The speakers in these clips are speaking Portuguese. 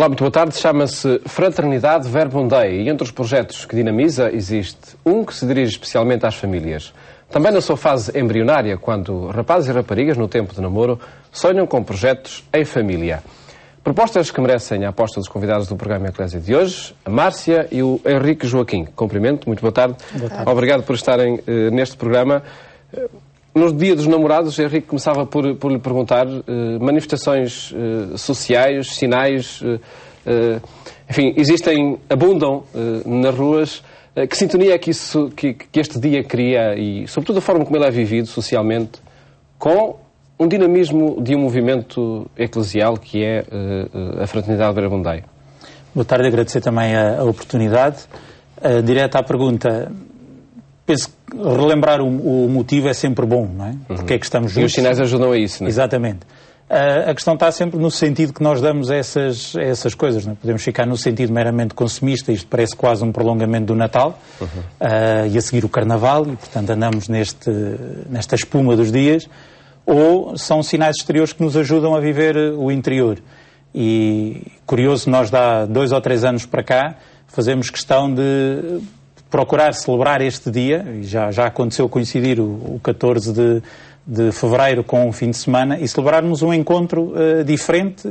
Olá, muito boa tarde. Chama-se Fraternidade Verbum Dei e entre os projetos que dinamiza existe um que se dirige especialmente às famílias. Também na sua fase embrionária, quando rapazes e raparigas, no tempo de namoro, sonham com projetos em família. Propostas que merecem a aposta dos convidados do programa Eclésia de hoje, a Márcia e o Henrique Joaquim. Cumprimento, muito boa tarde. Boa tarde. Obrigado por estarem neste programa. No Dia dos Namorados, Henrique começava por lhe perguntar manifestações sociais, sinais, enfim, abundam nas ruas. Que sintonia é que este dia cria e, sobretudo, a forma como ele é vivido socialmente com um dinamismo de um movimento eclesial que é a Fraternidade Verbum Dei? Boa tarde, agradecer também a oportunidade. Direto à pergunta, penso que relembrar o motivo é sempre bom, não é? Porque é que estamos juntos. E os sinais ajudam a isso, não é? Exatamente. A questão está sempre no sentido que nós damos a essas coisas, não é? Podemos ficar no sentido meramente consumista, isto parece quase um prolongamento do Natal, e a seguir o Carnaval, e portanto andamos nesta espuma dos dias, ou são sinais exteriores que nos ajudam a viver o interior. E curioso, nós há 2 ou 3 anos para cá fazemos questão de procurar celebrar este dia, e já aconteceu coincidir o 14 de fevereiro com um fim de semana, e celebrarmos um encontro diferente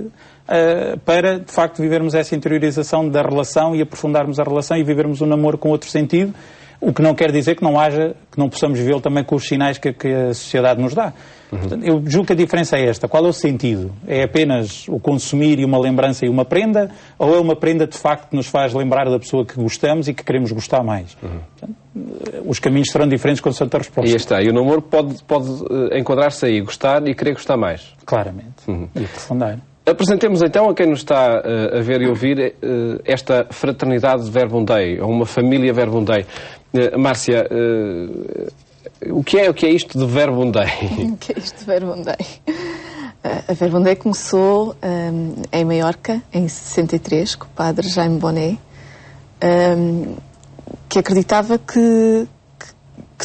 para, de facto, vivermos essa interiorização da relação e aprofundarmos a relação e vivermos o namoro com outro sentido, o que não quer dizer que não possamos vivê-lo também com os sinais que a sociedade nos dá. Portanto, eu julgo que a diferença é esta. Qual é o sentido? É apenas o consumir e uma lembrança e uma prenda? Ou é uma prenda, de facto, que nos faz lembrar da pessoa que gostamos e que queremos gostar mais? Portanto, os caminhos serão diferentes com certa resposta. E está. E o namoro pode enquadrar-se aí, gostar e querer gostar mais. Claramente. E aprofundar. Apresentemos então a quem nos está a ver e ouvir esta Fraternidade Verbum Dei, ou uma família Verbum Dei. Márcia, o que é isto de Verbum Dei? O que é isto de Verbum Dei? A Verbum Dei começou em Maiorca, em 63, com o padre Jaime Bonet, que acreditava que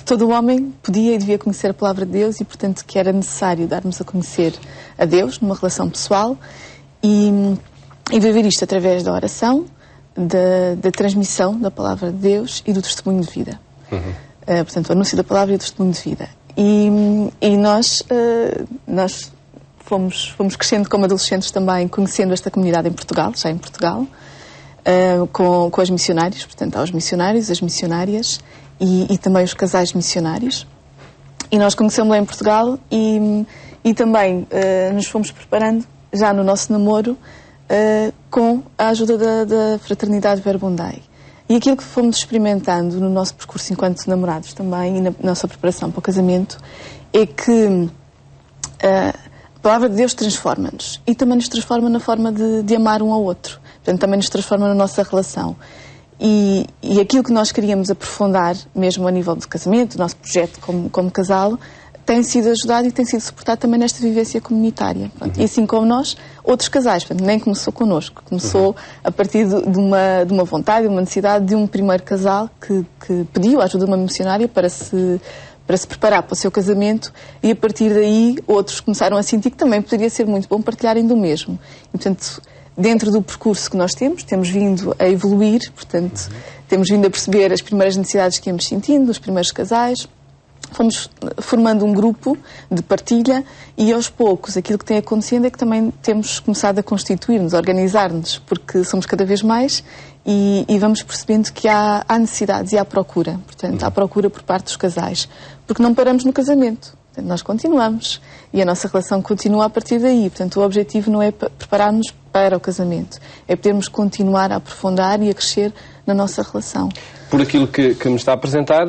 todo homem podia e devia conhecer a palavra de Deus e, portanto, que era necessário darmos a conhecer a Deus numa relação pessoal e viver isto através da oração, da transmissão da palavra de Deus e do testemunho de vida. Portanto, o anúncio da palavra e o testemunho de vida. E nós fomos crescendo como adolescentes também, conhecendo esta comunidade em Portugal, já em Portugal, com os missionários, portanto, há os missionários, as missionárias e também os casais missionários. E nós conhecemos-la em Portugal e também nos fomos preparando, já no nosso namoro, com a ajuda da Fraternidade Verbum Dei. E aquilo que fomos experimentando no nosso percurso enquanto namorados também e na nossa preparação para o casamento é que a palavra de Deus transforma-nos e também nos transforma na forma de amar um ao outro. Portanto, também nos transforma na nossa relação. E aquilo que nós queríamos aprofundar, mesmo a nível do casamento, do nosso projeto como casal, tem sido ajudado e tem sido suportado também nesta vivência comunitária. Pronto. E assim como nós, outros casais. Portanto, nem começou connosco. Começou a partir de uma vontade, de uma necessidade de um primeiro casal que pediu a ajuda de uma missionária para se preparar para o seu casamento e a partir daí outros começaram a sentir que também poderia ser muito bom partilharem do mesmo. E, portanto, dentro do percurso que nós temos vindo a evoluir, portanto, temos vindo a perceber as primeiras necessidades que íamos sentindo, os primeiros casais. Fomos formando um grupo de partilha e, aos poucos, aquilo que tem acontecido é que também temos começado a constituir-nos, a organizar-nos, porque somos cada vez mais e vamos percebendo que há necessidades e há procura. Portanto, há procura por parte dos casais. Porque não paramos no casamento. Portanto, nós continuamos e a nossa relação continua a partir daí. Portanto, o objetivo não é preparar-nos para o casamento. É podermos continuar a aprofundar e a crescer na nossa relação. Por aquilo que me está a apresentar,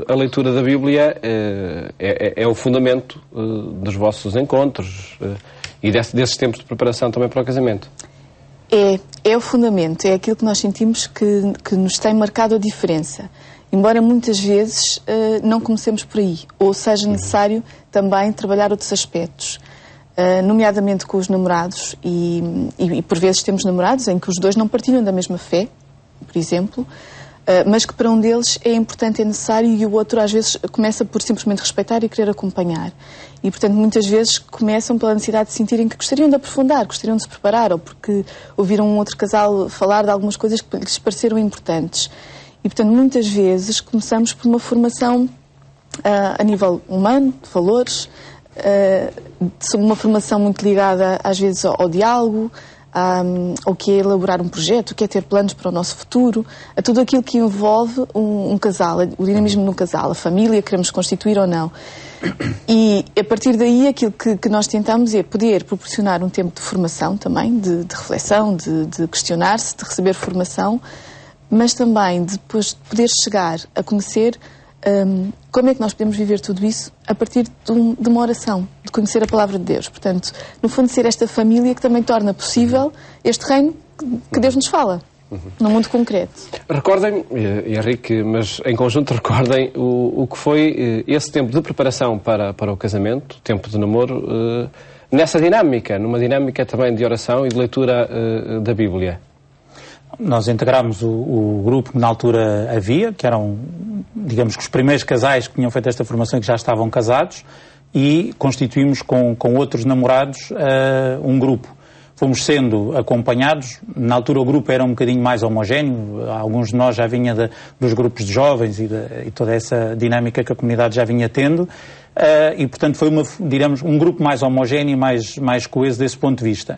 a leitura da Bíblia é o fundamento dos vossos encontros e desses tempos de preparação também para o casamento. É o fundamento, é aquilo que nós sentimos que nos tem marcado a diferença. Embora muitas vezes não comecemos por aí, ou seja necessário também trabalhar outros aspectos, nomeadamente com os namorados, e por vezes temos namorados em que os dois não partilham da mesma fé, por exemplo, mas que para um deles é importante, é necessário, e o outro às vezes começa por simplesmente respeitar e querer acompanhar. E, portanto, muitas vezes começam pela necessidade de sentirem que gostariam de aprofundar, gostariam de se preparar, ou porque ouviram um outro casal falar de algumas coisas que lhes pareceram importantes. E, portanto, muitas vezes começamos por uma formação a nível humano, de valores, uma formação muito ligada, às vezes, ao diálogo, ao que é elaborar um projeto, o que é ter planos para o nosso futuro, a tudo aquilo que envolve um casal, o dinamismo no casal, a família que queremos constituir ou não. E, a partir daí, aquilo que nós tentamos é poder proporcionar um tempo de formação também, de reflexão, de questionar-se, de receber formação, mas também depois de poder chegar a conhecer como é que nós podemos viver tudo isso a partir de uma oração, de conhecer a palavra de Deus. Portanto, no fundo, ser esta família que também torna possível este reino que Deus nos fala, no mundo concreto. Recordem, Henrique, mas em conjunto recordem o que foi esse tempo de preparação para o casamento, tempo de namoro, nessa dinâmica, numa dinâmica também de oração e de leitura da Bíblia. Nós integrámos o grupo que na altura havia, que eram, digamos que os primeiros casais que tinham feito esta formação e que já estavam casados, e constituímos com outros namorados um grupo. Fomos sendo acompanhados, na altura o grupo era um bocadinho mais homogéneo, alguns de nós já vinha dos grupos de jovens e toda essa dinâmica que a comunidade já vinha tendo, e portanto foi um grupo mais homogéneo e mais coeso desse ponto de vista.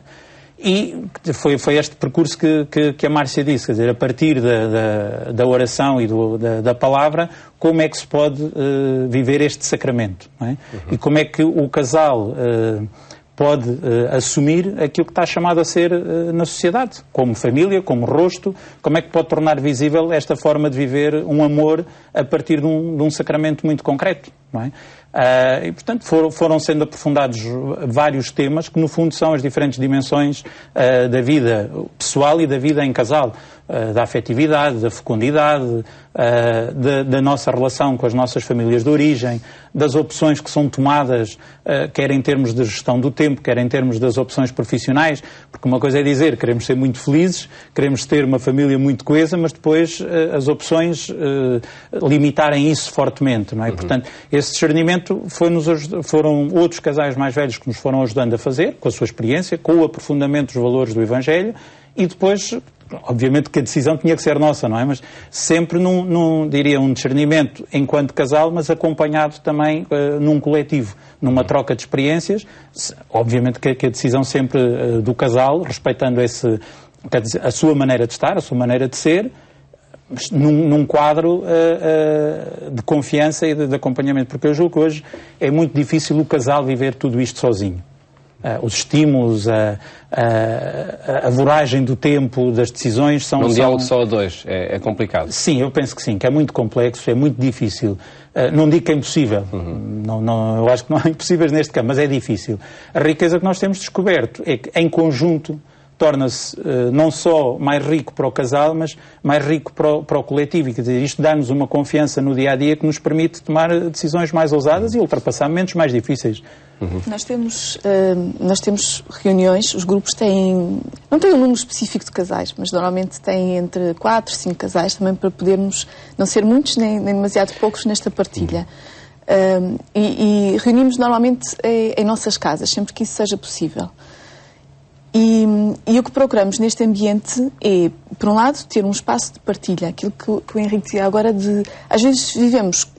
E foi este percurso que a Márcia disse, quer dizer, a partir da oração e da palavra, como é que se pode viver este sacramento, não é? E como é que o casal pode assumir aquilo que está chamado a ser na sociedade, como família, como rosto, como é que pode tornar visível esta forma de viver um amor a partir de um sacramento muito concreto, não é? E, portanto, foram sendo aprofundados vários temas que, no fundo, são as diferentes dimensões da vida pessoal e da vida em casal, da afetividade, da fecundidade, da nossa relação com as nossas famílias de origem, das opções que são tomadas, quer em termos de gestão do tempo, quer em termos das opções profissionais, porque uma coisa é dizer, queremos ser muito felizes, queremos ter uma família muito coesa, mas depois as limitarem isso fortemente, não é? Portanto, esse discernimento foram outros casais mais velhos que nos foram ajudando a fazer, com a sua experiência, com o aprofundamento dos valores do Evangelho, e depois, obviamente que a decisão tinha que ser nossa, não é? Mas sempre diria, um discernimento enquanto casal, mas acompanhado também num coletivo, numa troca de experiências, obviamente que a decisão sempre do casal, respeitando a sua maneira de estar, a sua maneira de ser, num quadro de confiança e de acompanhamento, porque eu julgo que hoje é muito difícil o casal viver tudo isto sozinho. Os estímulos, a voragem do tempo, das decisões são... Num diálogo só a dois, é complicado. Sim, eu penso que sim, que é muito complexo, é muito difícil. Não digo que é impossível, eu acho que não há impossíveis neste campo, mas é difícil. A riqueza que nós temos descoberto é que, em conjunto, torna-se não só mais rico para o casal, mas mais rico para o coletivo. E, quer dizer, isto dá-nos uma confiança no dia-a-dia que nos permite tomar decisões mais ousadas e ultrapassar momentos mais difíceis. Nós temos reuniões, os grupos não têm um número específico de casais, mas normalmente têm entre 4 e 5 casais também para podermos não ser muitos nem demasiado poucos nesta partilha. E reunimos normalmente em nossas casas, sempre que isso seja possível. E o que procuramos neste ambiente é, por um lado, ter um espaço de partilha, aquilo que o Henrique dizia agora às vezes vivemos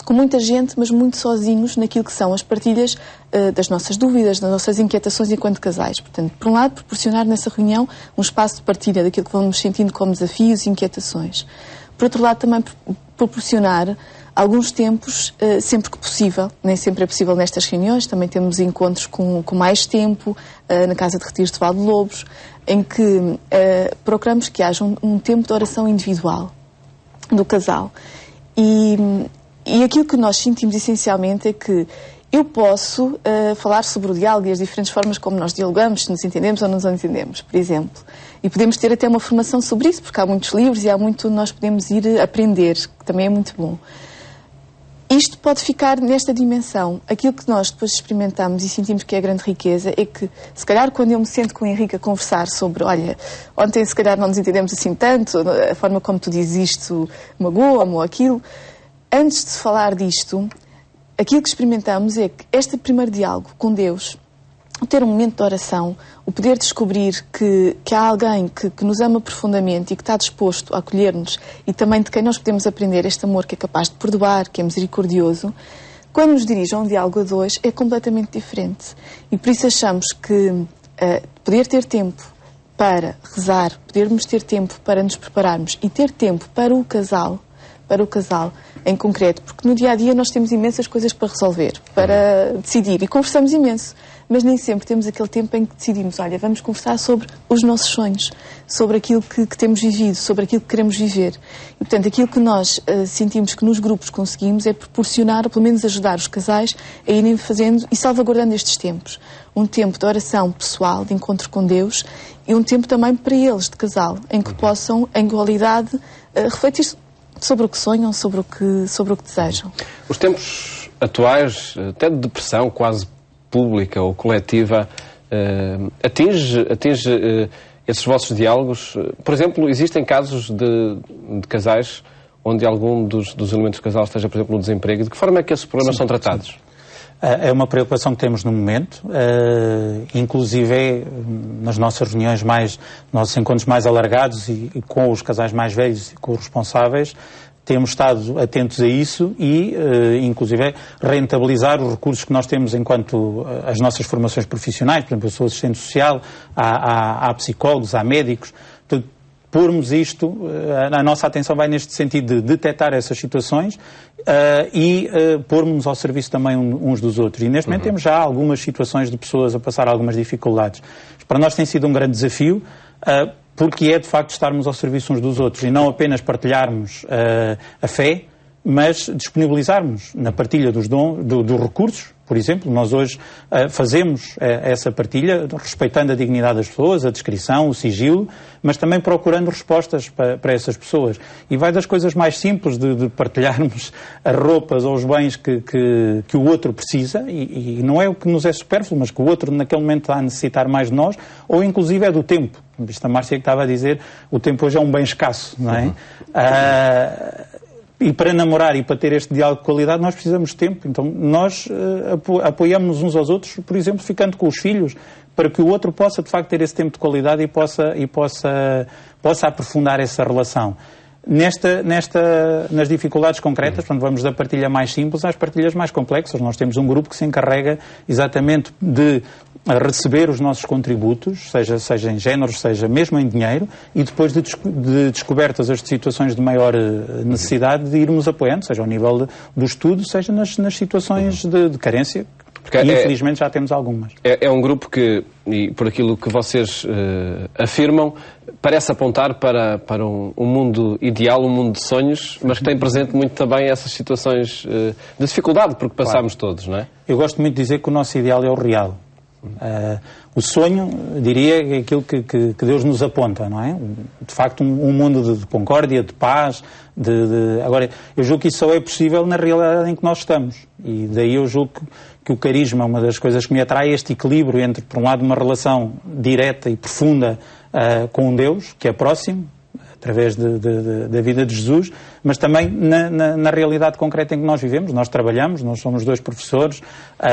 com muita gente, mas muito sozinhos naquilo que são as partilhas das nossas dúvidas, das nossas inquietações enquanto casais. Portanto, por um lado, proporcionar nessa reunião um espaço de partilha daquilo que vamos sentindo como desafios e inquietações. Por outro lado, também proporcionar alguns tempos, sempre que possível, nem sempre é possível nestas reuniões, também temos encontros com mais tempo, na Casa de Retiros de Val de Lobos, em que procuramos que haja um tempo de oração individual do casal. E aquilo que nós sentimos essencialmente é que eu posso falar sobre o diálogo e as diferentes formas como nós dialogamos, se nos entendemos ou não nos entendemos, por exemplo. E podemos ter até uma formação sobre isso, porque há muitos livros e há muito onde nós podemos ir aprender, que também é muito bom. isto pode ficar nesta dimensão. Aquilo que nós depois experimentamos e sentimos que é a grande riqueza é que, se calhar, quando eu me sento com o Henrique a conversar sobre, olha, ontem se calhar não nos entendemos assim tanto, a forma como tu dizes isto magoa-me ou aquilo, antes de falar disto, aquilo que experimentamos é que este primeiro diálogo com Deus, o ter um momento de oração, o poder descobrir que há alguém que nos ama profundamente e que está disposto a acolher-nos e também de quem nós podemos aprender este amor que é capaz de perdoar, que é misericordioso, quando nos dirige a um diálogo a dois é completamente diferente. E por isso achamos que poder ter tempo para rezar, podermos ter tempo para nos prepararmos e ter tempo para o casal em concreto, porque no dia-a-dia nós temos imensas coisas para resolver, para decidir, e conversamos imenso, mas nem sempre temos aquele tempo em que decidimos, olha, vamos conversar sobre os nossos sonhos, sobre aquilo que temos vivido, sobre aquilo que queremos viver. E, portanto, aquilo que nós sentimos que nos grupos conseguimos é proporcionar, ou pelo menos ajudar os casais a irem fazendo e salvaguardando estes tempos. Um tempo de oração pessoal, de encontro com Deus, e um tempo também para eles, de casal, em que possam, em igualdade, refletir sobre o que sonham, sobre o que desejam. Os tempos atuais, até de depressão quase pública ou coletiva, atinge esses vossos diálogos? Por exemplo, existem casos de casais onde algum dos elementos do casal esteja, por exemplo, no desemprego. De que forma é que esses problemas são tratados? É uma preocupação que temos no momento, inclusive nas nossas reuniões nossos encontros mais alargados e com os casais mais velhos e com os responsáveis, temos estado atentos a isso e, inclusive, rentabilizar os recursos que nós temos enquanto as nossas formações profissionais. Por exemplo, eu sou assistente social, há psicólogos, há médicos. Pormos isto, a nossa atenção vai neste sentido de detectar essas situações e pormos ao serviço também uns dos outros. E neste momento temos já algumas situações de pessoas a passar algumas dificuldades. Para nós tem sido um grande desafio, porque é de facto estarmos ao serviço uns dos outros e não apenas partilharmos a fé, mas disponibilizarmos na partilha dos recursos. Por exemplo, nós hoje fazemos essa partilha, respeitando a dignidade das pessoas, a descrição, o sigilo, mas também procurando respostas para essas pessoas. E vai das coisas mais simples de partilharmos as roupas ou os bens que o outro precisa, e não é o que nos é supérfluo, mas que o outro naquele momento está a necessitar mais de nós, ou inclusive é do tempo. Isto a Márcia que estava a dizer, o tempo hoje é um bem escasso, não é? E para namorar e para ter este diálogo de qualidade nós precisamos de tempo. Então nós apoiamos-nos uns aos outros, por exemplo, ficando com os filhos, para que o outro possa de facto ter esse tempo de qualidade e possa aprofundar essa relação. Nas dificuldades concretas, quando vamos da partilha mais simples às partilhas mais complexas, nós temos um grupo que se encarrega exatamente de receber os nossos contributos, seja em géneros, seja mesmo em dinheiro, e depois de descobertas as situações de maior necessidade, de irmos apoiando, seja ao nível do estudo, seja nas situações de carência. Porque infelizmente já temos algumas. É um grupo que, e por aquilo que vocês afirmam, parece apontar para um mundo ideal, um mundo de sonhos, mas que tem presente muito também essas situações de dificuldade, porque passamos todos, não é? Eu gosto muito de dizer que o nosso ideal é o real. O sonho, diria, é aquilo que Deus nos aponta, não é? De facto, um mundo de concórdia, de paz, Agora, eu julgo que isso só é possível na realidade em que nós estamos. E daí eu julgo que o carisma, uma das coisas que me atrai, é este equilíbrio entre, por um lado, uma relação direta e profunda com um Deus, que é próximo, através da vida de Jesus, mas também na realidade concreta em que nós vivemos. Nós trabalhamos, nós somos 2 professores,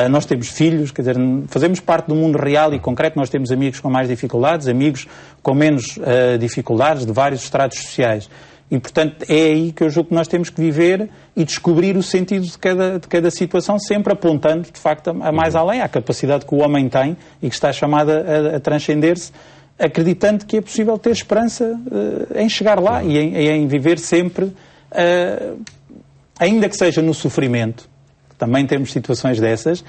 nós temos filhos, quer dizer, fazemos parte do mundo real e concreto. Nós temos amigos com mais dificuldades, amigos com menos dificuldades, de vários estratos sociais. E, portanto, é aí que eu julgo que nós temos que viver e descobrir o sentido de cada situação, sempre apontando, de facto, a mais além, à capacidade que o homem tem e que está chamada a transcender-se, acreditando que é possível ter esperança em chegar lá e em viver sempre, ainda que seja no sofrimento, também temos situações dessas,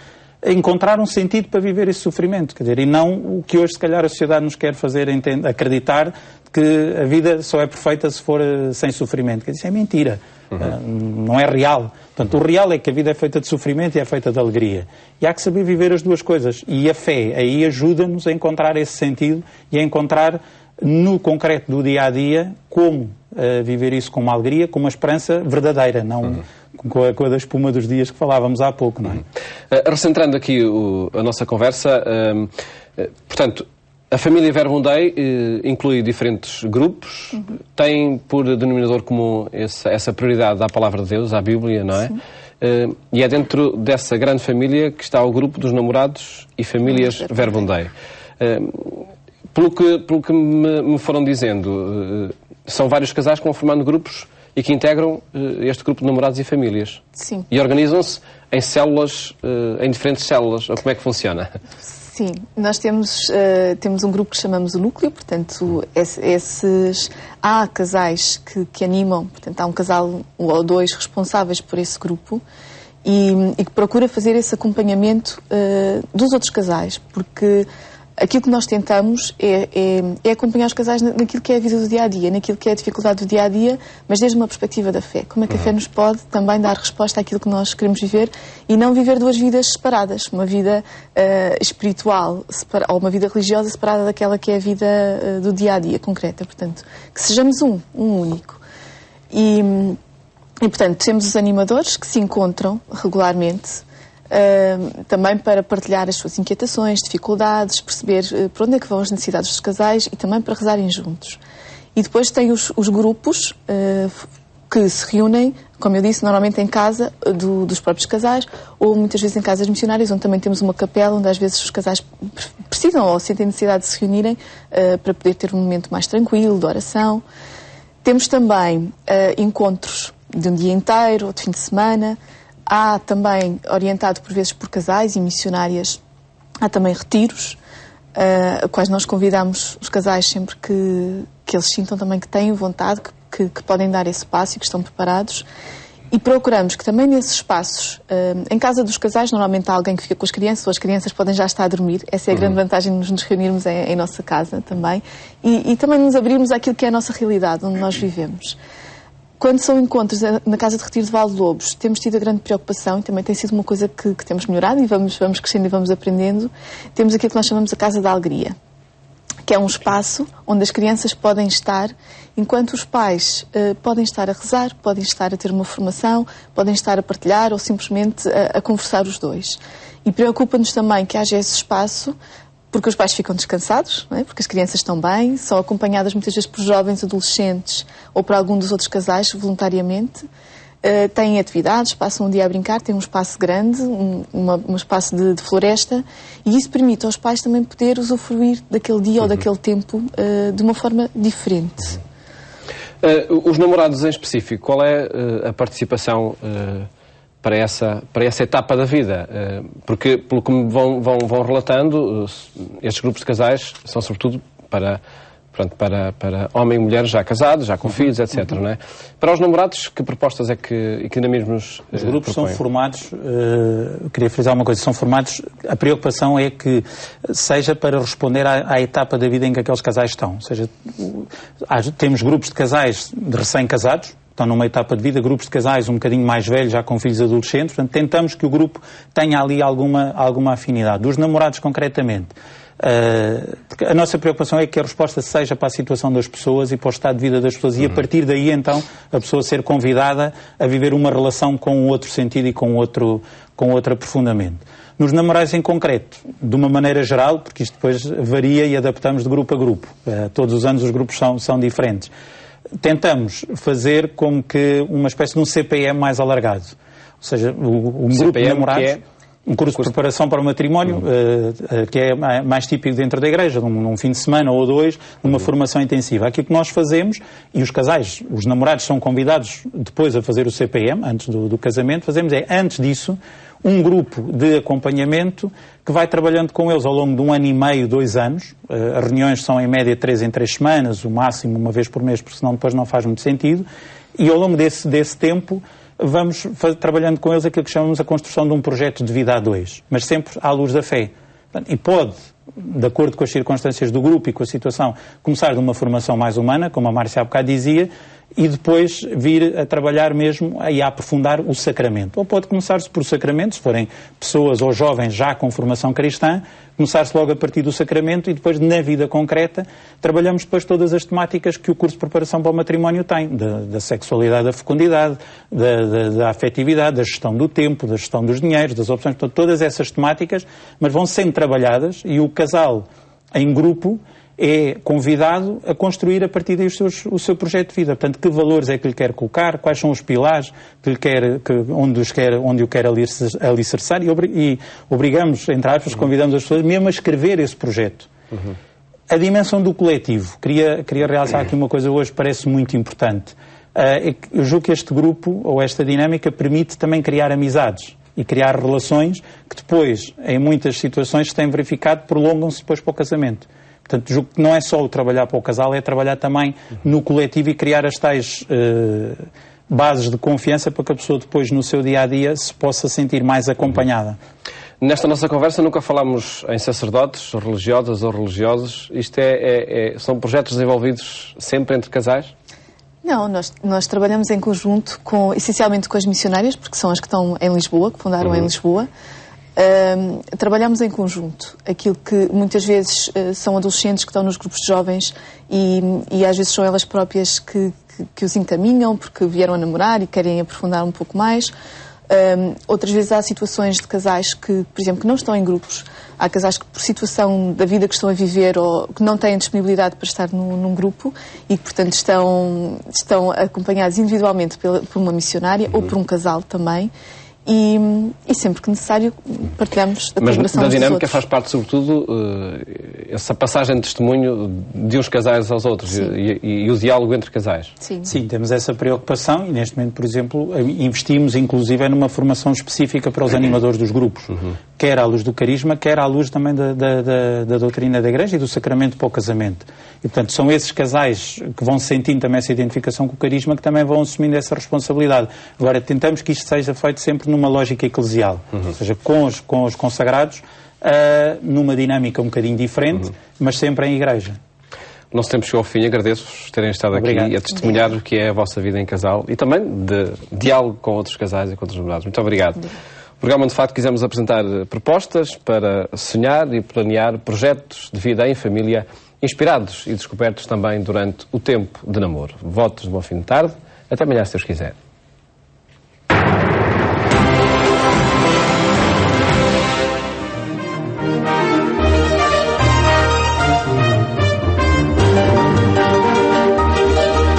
encontrar um sentido para viver esse sofrimento, quer dizer, e não o que hoje se calhar a sociedade nos quer fazer acreditar que a vida só é perfeita se for sem sofrimento. Quer dizer, isso é mentira, não é real. Portanto, o real é que a vida é feita de sofrimento e é feita de alegria. E há que saber viver as duas coisas. E a fé aí ajuda-nos a encontrar esse sentido e a encontrar no concreto do dia-a-dia como viver isso com uma alegria, com uma esperança verdadeira, com a da espuma dos dias que falávamos há pouco, não é? Recentrando aqui a nossa conversa, portanto, a família Verbum Dei inclui diferentes grupos, tem por denominador comum essa prioridade à Palavra de Deus, à Bíblia, não é? E é dentro dessa grande família que está o grupo dos namorados e famílias Verbum Dei. Pelo que me foram dizendo, são vários casais que vão formando grupos e que integram este grupo de namorados e famílias. Sim. E organizam-se em células, em diferentes células. Ou como é que funciona? Sim, nós temos um grupo que chamamos o núcleo, portanto, há casais que animam, portanto, há um casal ou dois responsáveis por esse grupo e que procura fazer esse acompanhamento dos outros casais, porque aquilo que nós tentamos é acompanhar os casais naquilo que é a vida do dia-a-dia, naquilo que é a dificuldade do dia-a-dia, mas desde uma perspectiva da fé. Como é que a fé nos pode também dar resposta àquilo que nós queremos viver e não viver duas vidas separadas, uma vida espiritual ou uma vida religiosa separada daquela que é a vida do dia-a-dia concreta. Portanto, que sejamos um único. E, portanto, temos os animadores que se encontram regularmente, também para partilhar as suas inquietações, dificuldades, perceber por onde é que vão as necessidades dos casais e também para rezarem juntos. E depois tem os grupos que se reúnem, como eu disse, normalmente em casa dos próprios casais ou muitas vezes em casas missionárias, onde também temos uma capela onde às vezes os casais precisam ou sentem necessidade de se reunirem para poder ter um momento mais tranquilo, de oração. Temos também encontros de um dia inteiro ou de fim de semana. Há também, orientado por vezes por casais e missionárias, há também retiros, a quais nós convidamos os casais sempre que eles sintam também que têm vontade, que podem dar esse passo e que estão preparados. E procuramos que também nesses espaços, em casa dos casais, normalmente há alguém que fica com as crianças, ou as crianças podem já estar a dormir. Essa é a grande vantagem de nos reunirmos em nossa casa também. E também nos abrirmos àquilo que é a nossa realidade, onde nós vivemos. Quando são encontros na Casa de Retiro de Valdolobos, temos tido a grande preocupação, e também tem sido uma coisa que temos melhorado e vamos crescendo e vamos aprendendo. Temos aquilo que nós chamamos a Casa da Alegria, que é um espaço onde as crianças podem estar, enquanto os pais podem estar a rezar, podem estar a ter uma formação, podem estar a partilhar ou simplesmente a conversar os dois. E preocupa-nos também que haja esse espaço, porque os pais ficam descansados, não é? Porque as crianças estão bem, são acompanhadas muitas vezes por jovens, adolescentes ou por algum dos outros casais voluntariamente, têm atividades, passam um dia a brincar, têm um espaço grande, um espaço de floresta, e isso permite aos pais também poder usufruir daquele dia ou daquele tempo de uma forma diferente. Os namorados em específico, qual é a participação para essa etapa da vida? Porque, pelo que me vão relatando, estes grupos de casais são sobretudo para homem e mulher já casados, já com filhos, etc. Não é? Para os namorados, que propostas e que dinamismos Os grupos propõem? são formados, queria frisar uma coisa, são formados, a preocupação é que seja para responder à etapa da vida em que aqueles casais estão. Ou seja, temos grupos de casais de recém-casados, estão numa etapa de vida, grupos de casais um bocadinho mais velhos, já com filhos adolescentes, portanto tentamos que o grupo tenha ali alguma afinidade. Dos namorados, concretamente, a nossa preocupação é que a resposta seja para a situação das pessoas e para o estado de vida das pessoas e a partir daí então a pessoa ser convidada a viver uma relação com outro sentido e com outro aprofundamento. Nos namorados em concreto, de uma maneira geral, porque isto depois varia e adaptamos de grupo a grupo, todos os anos os grupos são diferentes, tentamos fazer como que uma espécie de um CPM mais alargado, ou seja, um grupo de namorados... Um curso de preparação para o matrimónio, que é mais típico dentro da igreja, num fim de semana ou dois, numa formação intensiva. Aquilo que nós fazemos, e os casais, os namorados são convidados depois a fazer o CPM, antes do casamento, fazemos antes disso, um grupo de acompanhamento que vai trabalhando com eles ao longo de 1 ano e meio, 2 anos. As reuniões são em média 3 em 3 semanas, o máximo uma vez por mês, porque senão depois não faz muito sentido. E ao longo desse tempo vamos trabalhando com eles aquilo que chamamos a construção de um projeto de vida a dois, mas sempre à luz da fé. E pode, de acordo com as circunstâncias do grupo e com a situação, começar de uma formação mais humana, como a Márcia há bocado dizia, e depois vir a trabalhar mesmo e a aprofundar o sacramento. Ou pode começar-se por sacramento, se forem pessoas ou jovens já com formação cristã, começar-se logo a partir do sacramento e depois, na vida concreta, trabalhamos depois todas as temáticas que o curso de preparação para o matrimónio tem, da sexualidade, da fecundidade, da afetividade, da gestão do tempo, da gestão dos dinheiros, das opções, portanto, todas essas temáticas, mas vão sendo trabalhadas e o casal em grupo é convidado a construir a partir daí o seu projeto de vida. Portanto, que valores é que lhe quer colocar, quais são os pilares que lhe quer, onde o quer alicerçar e obrigamos, entre aspas, convidamos as pessoas mesmo a escrever esse projeto. A dimensão do coletivo. Queria realçar aqui uma coisa hoje, parece muito importante. Eu julgo que este grupo, ou esta dinâmica, permite também criar amizades e criar relações que depois, em muitas situações, se têm verificado, prolongam-se depois para o casamento. Portanto, julgo que não é só o trabalhar para o casal, é trabalhar também no coletivo e criar as tais bases de confiança para que a pessoa depois, no seu dia-a-dia, se possa sentir mais acompanhada. Nesta nossa conversa nunca falámos em sacerdotes, religiosas ou religiosos. Isto são projetos desenvolvidos sempre entre casais? Não, nós trabalhamos em conjunto, essencialmente com as missionárias, porque são as que estão em Lisboa, que fundaram em Lisboa. Trabalhamos em conjunto. Aquilo que muitas vezes são adolescentes que estão nos grupos de jovens e às vezes são elas próprias que os encaminham porque vieram a namorar e querem aprofundar um pouco mais. Outras vezes há situações de casais que, por exemplo, que não estão em grupos. Há casais que, por situação da vida que estão a viver ou que não têm disponibilidade para estar num grupo e que, portanto, estão acompanhados individualmente por uma missionária ou por um casal também. E sempre que necessário partilhamos a programação dos outros. Mas da dinâmica faz parte, sobretudo, essa passagem de testemunho de uns casais aos outros e o diálogo entre casais. Sim, temos essa preocupação e neste momento, por exemplo, investimos inclusive numa formação específica para os animadores dos grupos, quer à luz do carisma, quer à luz também da doutrina da Igreja e do sacramento para o casamento. E, portanto, são esses casais que vão sentindo também essa identificação com o carisma que também vão assumindo essa responsabilidade. Agora, tentamos que isto seja feito sempre numa lógica eclesial, ou seja, com os consagrados, numa dinâmica um bocadinho diferente, mas sempre em igreja. O nosso tempo chegou ao fim. Agradeço-vos terem estado aqui a testemunhar o que é a vossa vida em casal e também de diálogo com outros casais e com outros namorados. Muito obrigado. O programa, de facto, quisemos apresentar propostas para sonhar e planear projetos de vida em família inspirados e descobertos também durante o tempo de namoro. Votos de bom fim de tarde. Até amanhã, se Deus quiser.